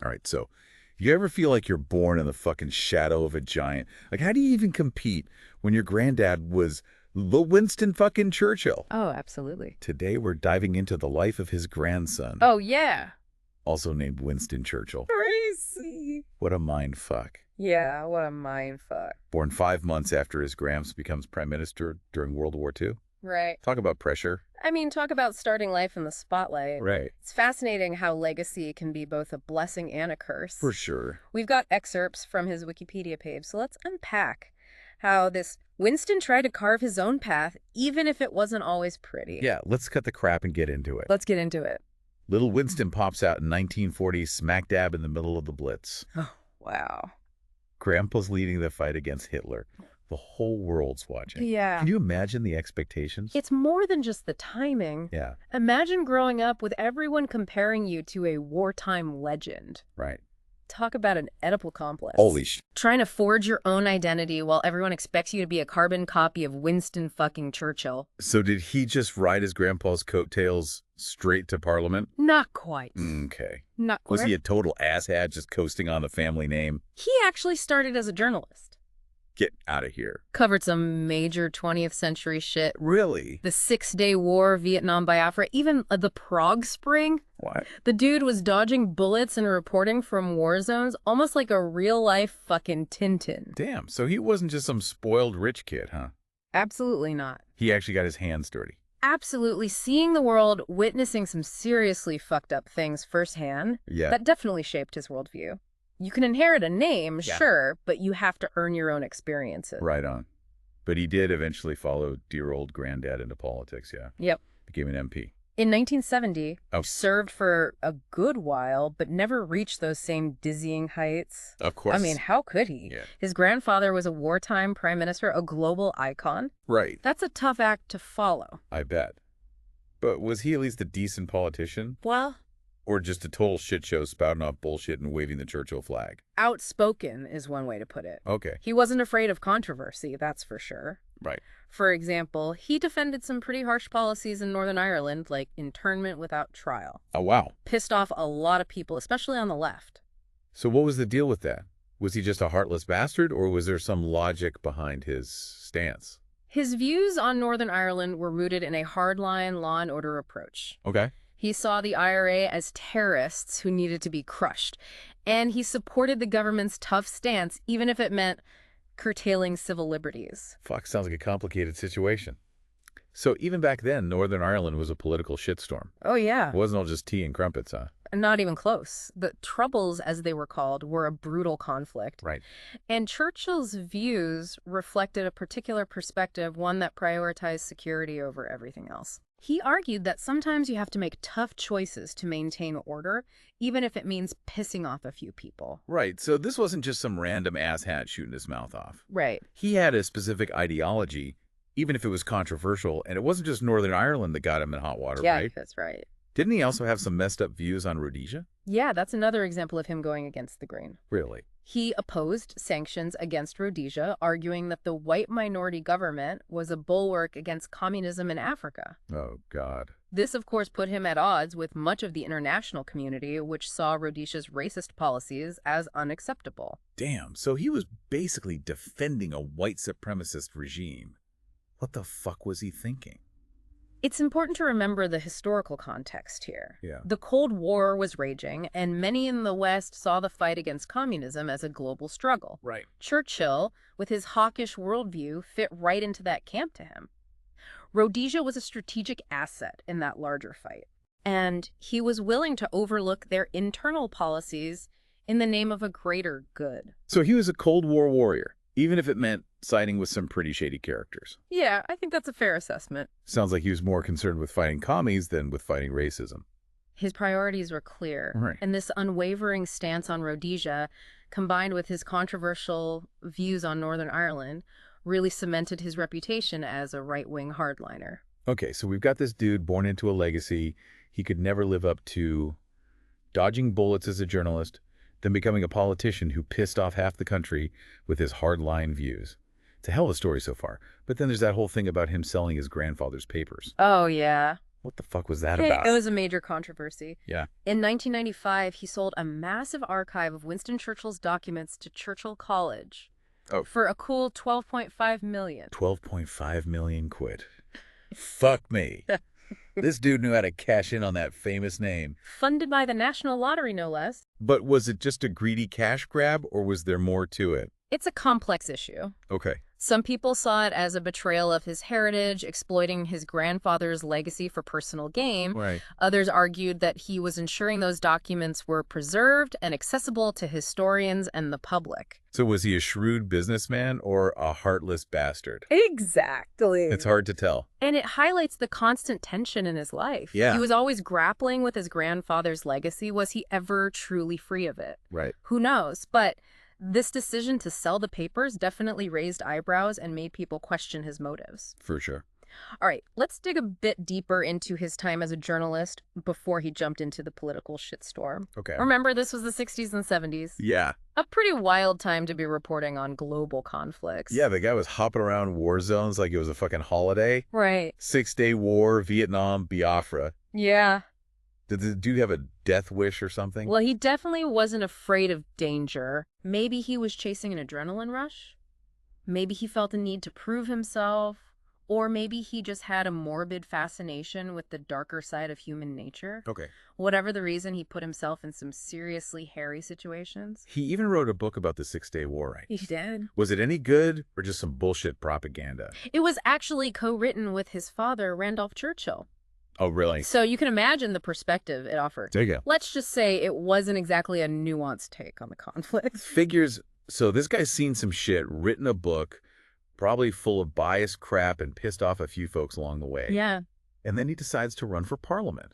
All right, so you ever feel like you're born in the fucking shadow of a giant? Like, how do you even compete when your granddad was the Winston fucking Churchill? Oh, absolutely. Today, we're diving into the life of his grandson, Oh, yeah. also named Winston Churchill. Crazy. What a mind fuck. Yeah, what a mind fuck. Born 5 months after his gramps becomes prime minister during World War II. Right. Talk about pressure. I mean, talk about starting life in the spotlight. Right. It's fascinating how legacy can be both a blessing and a curse. For sure. We've got excerpts from his Wikipedia page, so let's unpack how this Winston tried to carve his own path, even if it wasn't always pretty. Yeah, let's cut the crap and get into it. Let's get into it. Little Winston pops out in 1940, smack dab in the middle of the Blitz. Oh, wow. Grandpa's leading the fight against Hitler. The whole world's watching. Yeah. Can you imagine the expectations? It's more than just the timing. Yeah. Imagine growing up with everyone comparing you to a wartime legend. Right. Talk about an Oedipal complex. Holy sh... Trying to forge your own identity while everyone expects you to be a carbon copy of Winston fucking Churchill. So did he just ride his grandpa's coattails straight to Parliament? Not quite. Okay. Not quite. Was he a total asshat just coasting on the family name? He actually started as a journalist. Get out of here. Covered some major 20th century shit. Really? The 6-Day War, Vietnam, Biafra, even the Prague Spring. What? The dude was dodging bullets and reporting from war zones, almost like a real-life fucking Tintin. Damn, so he wasn't just some spoiled rich kid, huh? Absolutely not. He actually got his hands dirty. Absolutely. Seeing the world, witnessing some seriously fucked up things firsthand, Yeah. that definitely shaped his worldview. You can inherit a name, Yeah. sure, but you have to earn your own experiences. Right on. But he did eventually follow dear old granddad into politics, yeah. Yep. Became an MP. In 1970, Oh. served for a good while, but never reached those same dizzying heights. Of course. I mean, how could he? Yeah. His grandfather was a wartime prime minister, a global icon. Right. That's a tough act to follow. I bet. But was he at least a decent politician? Well, Or just a total shit show spouting off bullshit and waving the Churchill flag? outspoken is one way to put it. Okay. He wasn't afraid of controversy, that's for sure. Right. For example, he defended some pretty harsh policies in Northern Ireland, like internment without trial. Oh, wow. Pissed off a lot of people, especially on the left. So what was the deal with that? Was he just a heartless bastard, or was there some logic behind his stance? His views on Northern Ireland were rooted in a hardline law and order approach. Okay. He saw the IRA as terrorists who needed to be crushed, and he supported the government's tough stance, even if it meant curtailing civil liberties. Fuck, sounds like a complicated situation. So even back then, Northern Ireland was a political shitstorm. Oh, yeah. It wasn't all just tea and crumpets, huh? Not even close. The Troubles, as they were called, were a brutal conflict. Right. And Churchill's views reflected a particular perspective, one that prioritized security over everything else. He argued that sometimes you have to make tough choices to maintain order, even if it means pissing off a few people. Right, so this wasn't just some random asshat shooting his mouth off. Right. He had a specific ideology, even if it was controversial, and it wasn't just Northern Ireland that got him in hot water, Yeah, right? that's right. Didn't he also have some messed up views on Rhodesia? Yeah, that's another example of him going against the grain. Really? He opposed sanctions against Rhodesia, arguing that the white minority government was a bulwark against communism in Africa. Oh, God. This, of course, put him at odds with much of the international community, which saw Rhodesia's racist policies as unacceptable. Damn, so he was basically defending a white supremacist regime. What the fuck was he thinking? It's important to remember the historical context here. Yeah. The Cold War was raging, and many in the West saw the fight against communism as a global struggle. Right. Churchill, with his hawkish worldview, fit right into that camp to him. Rhodesia was a strategic asset in that larger fight, and he was willing to overlook their internal policies in the name of a greater good. So he was a Cold War warrior, even if it meant siding with some pretty shady characters. Yeah, I think that's a fair assessment. Sounds like he was more concerned with fighting commies than with fighting racism. His priorities were clear, Right. and this unwavering stance on Rhodesia, combined with his controversial views on Northern Ireland, really cemented his reputation as a right-wing hardliner. Okay, so we've got this dude born into a legacy he could never live up to, dodging bullets as a journalist, then becoming a politician who pissed off half the country with his hardline views. It's a hell of a story so far, but then there's that whole thing about him selling his grandfather's papers. Oh, yeah. What the fuck was that It about? was a major controversy. Yeah. In 1995, he sold a massive archive of Winston Churchill's documents to Churchill College for a cool $12.5 million. 12.5 million quid. Fuck me. This dude knew how to cash in on that famous name. Funded by the National Lottery, no less. But was it just a greedy cash grab, or was there more to it? It's a complex issue. Okay. Some people saw it as a betrayal of his heritage, exploiting his grandfather's legacy for personal gain. Right. Others argued that he was ensuring those documents were preserved and accessible to historians and the public. So was he a shrewd businessman or a heartless bastard? Exactly. It's hard to tell. And it highlights the constant tension in his life. Yeah. He was always grappling with his grandfather's legacy. Was he ever truly free of it? Right. Who knows? But this decision to sell the papers definitely raised eyebrows and made people question his motives. For sure. All right, let's dig a bit deeper into his time as a journalist before he jumped into the political shitstorm. Okay. Remember, this was the 60s and 70s. Yeah. A pretty wild time to be reporting on global conflicts. Yeah, the guy was hopping around war zones like it was a fucking holiday. Right. 6-Day War, Vietnam, Biafra. Yeah. Did the dude have a death wish or something? Well, he definitely wasn't afraid of danger. Maybe he was chasing an adrenaline rush. Maybe he felt a need to prove himself. Or maybe he just had a morbid fascination with the darker side of human nature. Okay. Whatever the reason, he put himself in some seriously hairy situations. He even wrote a book about the 6-Day War, right? He did. Was it any good or just some bullshit propaganda? It was actually co-written with his father, Randolph Churchill. Oh, really? So you can imagine the perspective it offered. There you go. Let's just say it wasn't exactly a nuanced take on the conflict. Figures. So this guy's seen some shit, written a book, probably full of biased crap and pissed off a few folks along the way. Yeah. And then he decides to run for parliament.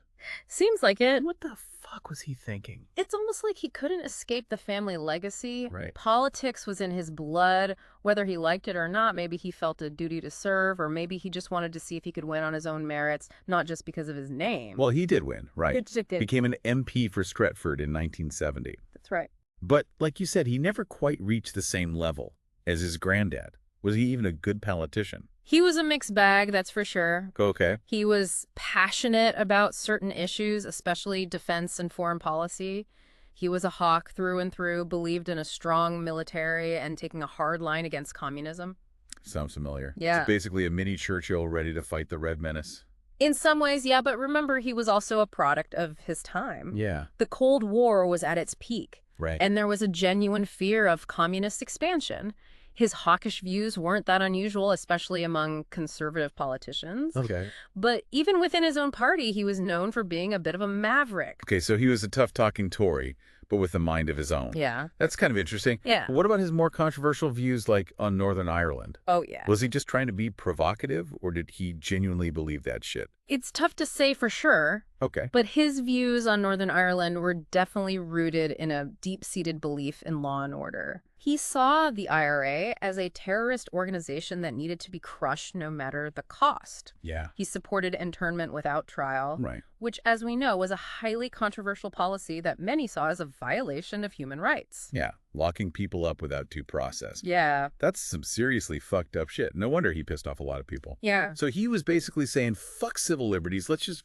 Seems like it. What the fuck was he thinking? It's almost like he couldn't escape the family legacy. Right. Politics was in his blood, whether he liked it or not. Maybe he felt a duty to serve, or maybe he just wanted to see if he could win on his own merits, not just because of his name. Well, he did win, right? He did. Became an MP for Stretford in 1970. That's right. But like you said, he never quite reached the same level as his granddad. Was he even a good politician? He was a mixed bag, that's for sure. Okay. He was passionate about certain issues, especially defense and foreign policy. He was a hawk through and through, believed in a strong military and taking a hard line against communism. Sounds familiar. Yeah. It's basically a mini Churchill ready to fight the Red Menace. In some ways, yeah, but remember, he was also a product of his time. Yeah. The Cold War was at its peak, Right. and there was a genuine fear of communist expansion. His hawkish views weren't that unusual, especially among conservative politicians. Okay. But even within his own party, he was known for being a bit of a maverick. Okay, so he was a tough-talking Tory, but with a mind of his own. Yeah. That's kind of interesting. Yeah. What about his more controversial views, like on Northern Ireland? Oh, yeah. Was he just trying to be provocative, or did he genuinely believe that shit? It's tough to say for sure, Okay. but his views on Northern Ireland were definitely rooted in a deep-seated belief in law and order. He saw the IRA as a terrorist organization that needed to be crushed no matter the cost. Yeah. He supported internment without trial, Right. which, as we know, was a highly controversial policy that many saw as a violation of human rights. Yeah. Locking people up without due process. Yeah. That's some seriously fucked up shit. No wonder he pissed off a lot of people. Yeah. So he was basically saying, fuck civil liberties, let's just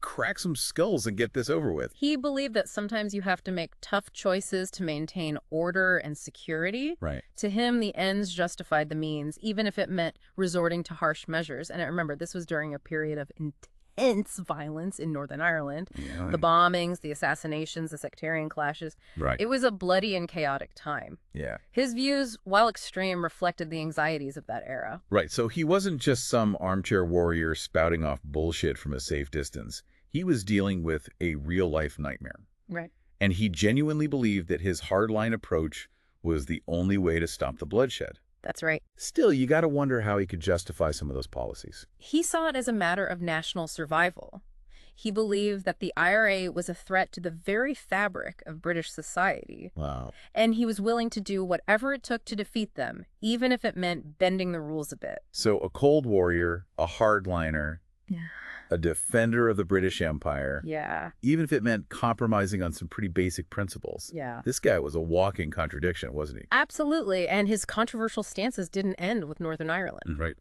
crack some skulls and get this over with. He believed that sometimes you have to make tough choices to maintain order and security. Right. To him, the ends justified the means, even if it meant resorting to harsh measures. And I remember, this was during a period of intense violence in Northern Ireland. Yeah. The bombings, the assassinations, the sectarian clashes. Right. It was a bloody and chaotic time. Yeah. His views, while extreme, reflected the anxieties of that era. Right. So he wasn't just some armchair warrior spouting off bullshit from a safe distance. He was dealing with a real-life nightmare. Right. And he genuinely believed that his hardline approach was the only way to stop the bloodshed. That's right. Still, you got to wonder how he could justify some of those policies. He saw it as a matter of national survival. He believed that the IRA was a threat to the very fabric of British society. Wow. And he was willing to do whatever it took to defeat them, even if it meant bending the rules a bit. So a cold warrior, a hardliner, Yeah. a defender of the British Empire, Yeah. even if it meant compromising on some pretty basic principles. Yeah. This guy was a walking contradiction, wasn't he? Absolutely. And his controversial stances didn't end with Northern Ireland. Right.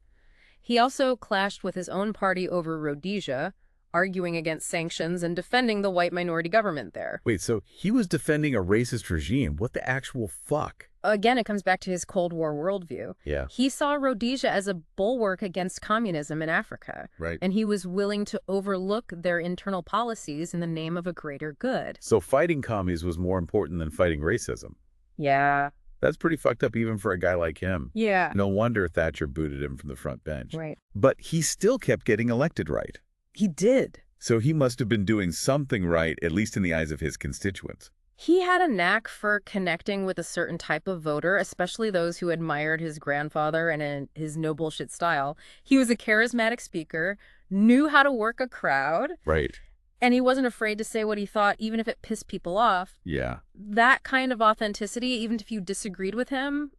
He also clashed with his own party over Rhodesia, arguing against sanctions and defending the white minority government there. Wait, so he was defending a racist regime. What the actual fuck? Again, it comes back to his Cold War worldview. Yeah. He saw Rhodesia as a bulwark against communism in Africa. Right. And he was willing to overlook their internal policies in the name of a greater good. So fighting commies was more important than fighting racism. Yeah. That's pretty fucked up even for a guy like him. Yeah. No wonder Thatcher booted him from the front bench. Right. But he still kept getting elected right. He did. So he must have been doing something right, at least in the eyes of his constituents. He had a knack for connecting with a certain type of voter, especially those who admired his grandfather and his no bullshit style. He was a charismatic speaker, knew how to work a crowd. Right. And he wasn't afraid to say what he thought, even if it pissed people off. Yeah. That kind of authenticity, even if you disagreed with him,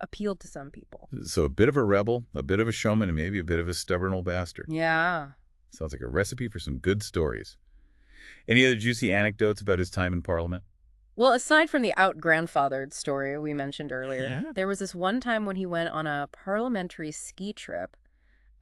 appealed to some people. So a bit of a rebel, a bit of a showman, and maybe a bit of a stubborn old bastard. Yeah. Sounds like a recipe for some good stories. Any other juicy anecdotes about his time in Parliament? Well, aside from the out-grandfathered story we mentioned earlier, Yeah. there was this one time when he went on a parliamentary ski trip.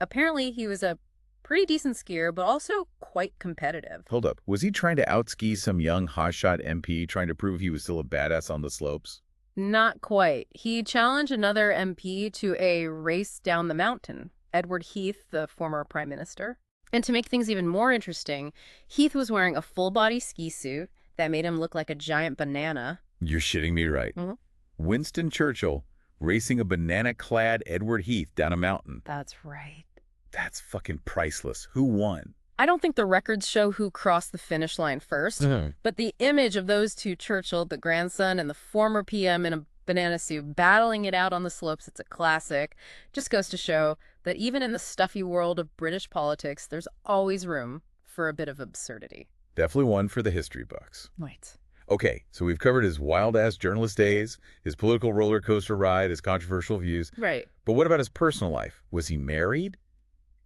Apparently, he was a pretty decent skier, but also quite competitive. Hold up. Was he trying to outski some young hotshot MP trying to prove he was still a badass on the slopes? Not quite. He challenged another MP to a race down the mountain, Edward Heath, the former prime minister. And to make things even more interesting, Heath was wearing a full-body ski suit that made him look like a giant banana. You're shitting me right. Mhm. Winston Churchill racing a banana-clad Edward Heath down a mountain. That's right. That's fucking priceless. Who won? I don't think the records show who crossed the finish line first, but the image of those two, Churchill, the grandson, and the former PM in a banana suit battling it out on the slopes, it's a classic. Just goes to show that even in the stuffy world of British politics, there's always room for a bit of absurdity. Definitely one for the history bucks. Right. Okay, so we've covered his wild-ass journalist days, his political roller coaster ride, his controversial views. Right. But what about his personal life? Was he married?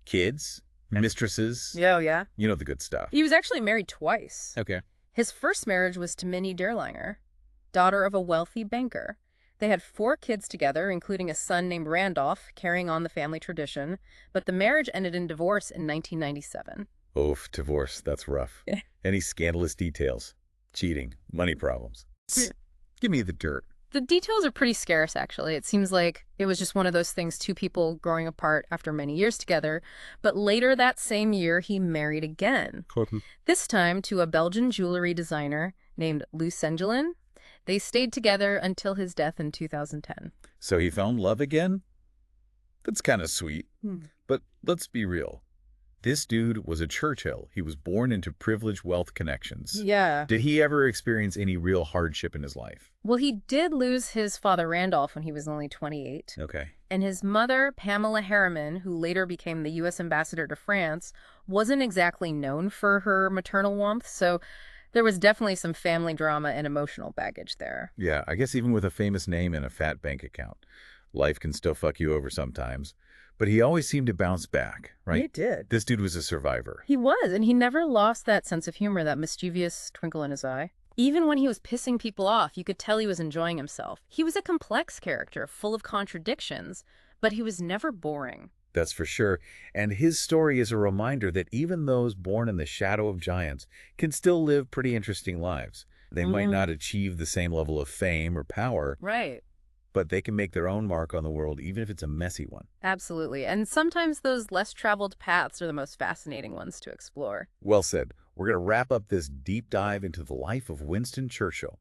Kids? Mistresses? Yeah. You know the good stuff. He was actually married twice. Okay. His first marriage was to Minnie Derlinger, daughter of a wealthy banker. They had 4 kids together, including a son named Randolph, carrying on the family tradition, but the marriage ended in divorce in 1997. Oof, divorce. That's rough. Yeah. Any scandalous details? Cheating, money problems. Give me the dirt. The details are pretty scarce, actually. It seems like it was just one of those things, 2 people growing apart after many years together. But later that same year, he married again. This time to a Belgian jewelry designer named Lou Sengelin. They stayed together until his death in 2010. So he found love again? That's kind of sweet. But let's be real. This dude was a Churchill. He was born into privileged wealth connections. Yeah. Did he ever experience any real hardship in his life? Well, he did lose his father, Randolph, when he was only 28. Okay. And his mother, Pamela Harriman, who later became the U.S. ambassador to France, wasn't exactly known for her maternal warmth. So there was definitely some family drama and emotional baggage there. Yeah, I guess even with a famous name and a fat bank account, life can still fuck you over sometimes. But he always seemed to bounce back, right? He did. This dude was a survivor. He was, and he never lost that sense of humor, that mischievous twinkle in his eye. Even when he was pissing people off, you could tell he was enjoying himself. He was a complex character, full of contradictions, but he was never boring. That's for sure. And his story is a reminder that even those born in the shadow of giants can still live pretty interesting lives. They might not achieve the same level of fame or power, Right. but they can make their own mark on the world, even if it's a messy one. Absolutely. And sometimes those less traveled paths are the most fascinating ones to explore. Well said. We're going to wrap up this deep dive into the life of Winston Churchill,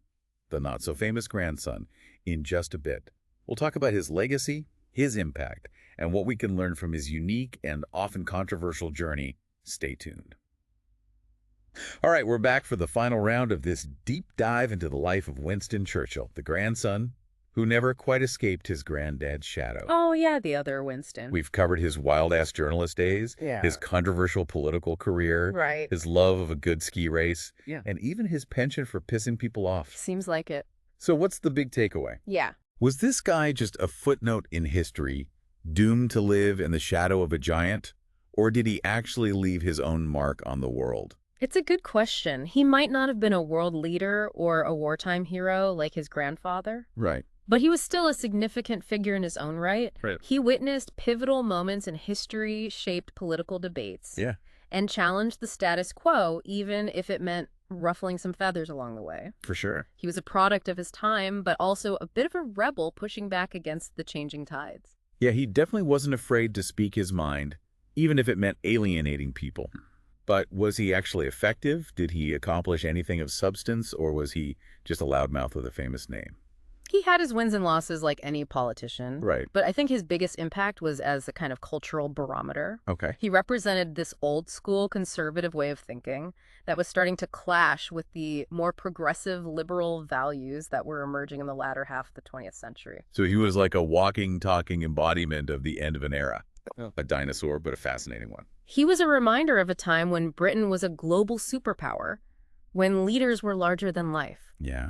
the not-so-famous grandson, in just a bit. We'll talk about his legacy, his impact, and what we can learn from his unique and often controversial journey. Stay tuned. All right, we're back for the final round of this deep dive into the life of Winston Churchill, the grandson who never quite escaped his granddad's shadow. Oh, yeah, the other Winston. We've covered his wild-ass journalist days, Yeah. his controversial political career, Right. his love of a good ski race, Yeah. and even his penchant for pissing people off. Seems like it. So what's the big takeaway? Yeah. Was this guy just a footnote in history, doomed to live in the shadow of a giant? Or did he actually leave his own mark on the world? It's a good question. He might not have been a world leader or a wartime hero like his grandfather, Right. but he was still a significant figure in his own right. Right. He witnessed pivotal moments in history-shaped political debates. Yeah. and challenged the status quo, even if it meant ruffling some feathers along the way. For sure. He was a product of his time, but also a bit of a rebel pushing back against the changing tides. Yeah, he definitely wasn't afraid to speak his mind, even if it meant alienating people. But was he actually effective? Did he accomplish anything of substance, or was he just a loudmouth with a famous name? He had his wins and losses like any politician. Right. But I think his biggest impact was as a kind of cultural barometer. Okay. He represented this old school conservative way of thinking that was starting to clash with the more progressive liberal values that were emerging in the latter half of the 20th century. So he was like a walking, talking embodiment of the end of an era. A dinosaur, but a fascinating one. He was a reminder of a time when Britain was a global superpower, when leaders were larger than life. Yeah.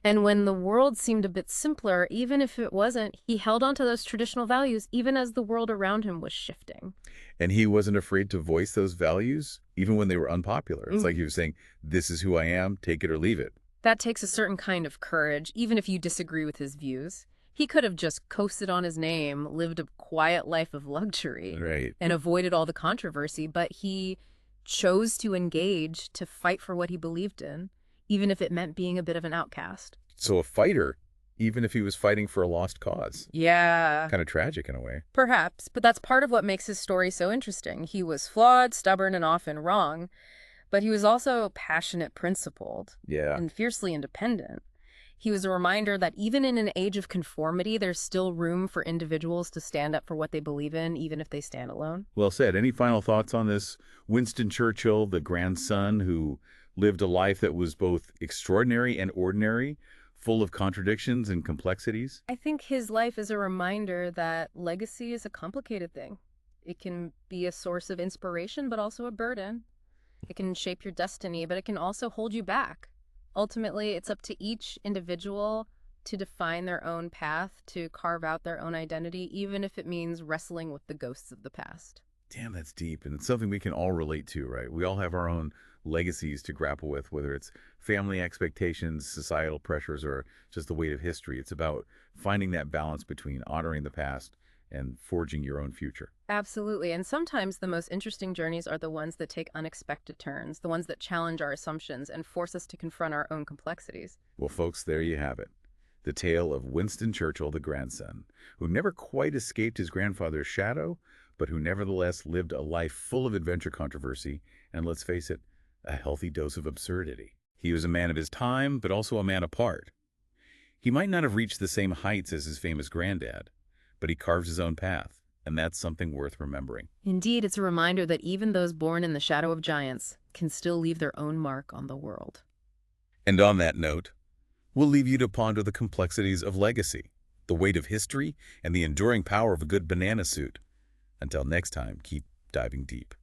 And when the world seemed a bit simpler, even if it wasn't, he held on to those traditional values even as the world around him was shifting. And he wasn't afraid to voice those values, even when they were unpopular. It's like he was saying, this is who I am, take it or leave it. That takes a certain kind of courage, even if you disagree with his views. He could have just coasted on his name, lived a quiet life of luxury, Right. and avoided all the controversy, but he chose to engage, to fight for what he believed in, even if it meant being a bit of an outcast. So a fighter, even if he was fighting for a lost cause. Yeah. Kind of tragic in a way. Perhaps, but that's part of what makes his story so interesting. He was flawed, stubborn, and often wrong, but he was also passionate, principled, Yeah. and fiercely independent. He was a reminder that even in an age of conformity, there's still room for individuals to stand up for what they believe in, even if they stand alone. Well said. Any final thoughts on this Winston Churchill, the grandson who lived a life that was both extraordinary and ordinary, full of contradictions and complexities? I think his life is a reminder that legacy is a complicated thing. It can be a source of inspiration, but also a burden. It can shape your destiny, but it can also hold you back. Ultimately, it's up to each individual to define their own path, to carve out their own identity, even if it means wrestling with the ghosts of the past. Damn, that's deep. And it's something we can all relate to, right? We all have our own legacies to grapple with, whether it's family expectations, societal pressures, or just the weight of history. It's about finding that balance between honoring the past and forging your own future. Absolutely. And sometimes the most interesting journeys are the ones that take unexpected turns, the ones that challenge our assumptions and force us to confront our own complexities. Well, folks, there you have it. The tale of Winston Churchill, the grandson, who never quite escaped his grandfather's shadow, but who nevertheless lived a life full of adventure, controversy, and let's face it, a healthy dose of absurdity. He was a man of his time, but also a man apart. He might not have reached the same heights as his famous granddad, but he carved his own path, and that's something worth remembering. Indeed, it's a reminder that even those born in the shadow of giants can still leave their own mark on the world. And on that note, we'll leave you to ponder the complexities of legacy, the weight of history, and the enduring power of a good banana suit. Until next time, keep diving deep.